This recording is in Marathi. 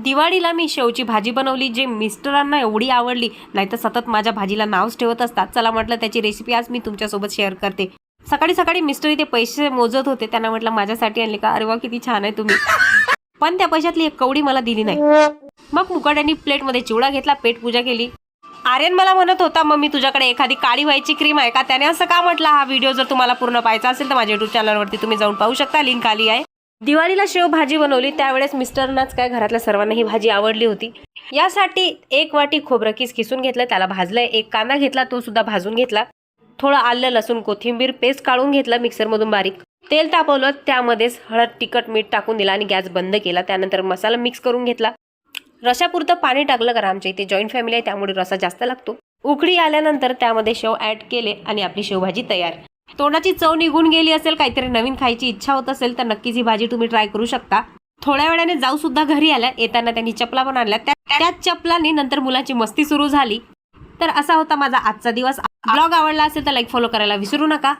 दिवाळीला मी शेवची भाजी बनवली, जे मिस्टरांना एवढी आवडली, नाहीतर सतत माझ्या भाजीला नावच ठेवत असतात. चला म्हटलं त्याची रेसिपी आज मी तुमच्यासोबत शेअर करते. सकाळी सकाळी मिस्टर इथे पैसे मोजत होते, त्यांना म्हटलं माझ्यासाठी आणले का? अरे वा किती छान आहे तुम्ही. पण त्या पैशातली एक कवडी मला दिली नाही. मग मुकाट्याने प्लेटमध्ये चिवडा घेतला, पेटपूजा केली. आर्यन मला म्हणत होता, मम्मी तुझ्याकडे एखादी काळी व्हायची क्रीम आहे का? त्याने असं का म्हटलं. हा व्हिडिओ जर तुम्हाला पूर्ण पाहायचा असेल तर माझ्या युट्यूब चॅनलवरती तुम्ही जाऊन पाहू शकता, लिंक आली आहे. दिवाळीला शेव भाजी बनवली, त्यावेळेस मिस्टरनाच काय घरातल्या सर्वांना ही भाजी आवडली होती. यासाठी 1 वाटी खोबरं किसून घेतलं, त्याला भाजलंय. 1 कांदा घेतला, तो सुद्धा भाजून घेतला. थोडं आलं लसूण कोथिंबीर पेस्ट काढून घेतलं मिक्सरमधून बारीक. तेल तापवलं, त्यामध्येच हळद तिखट मीठ टाकून दिला आणि गॅस बंद केला. त्यानंतर मसाला मिक्स करून घेतला. रशापुरतं पाणी टाकलं, कारण आमच्या इथे जॉईंट फॅमिली आहे त्यामुळे रसा जास्त लागतो. उकळी आल्यानंतर त्यामध्ये शेव ऍड केले आणि आपली शेवभाजी तयार. तोंडाची चव निघून गेली असेल, काहीतरी नवीन खायची इच्छा होत असेल तर नक्कीच ही भाजी तुम्ही ट्राय करू शकता. थोड्या वेळाने जाऊ सुद्धा घरी आल्या. येताना त्यांनी चपला पण आणल्या. त्याच चपलाने नंतर मुलाची मस्ती सुरू झाली. तर असा होता माझा आजचा दिवस. ब्लॉग आवडला असेल तर लाईक फॉलो करायला विसरू नका.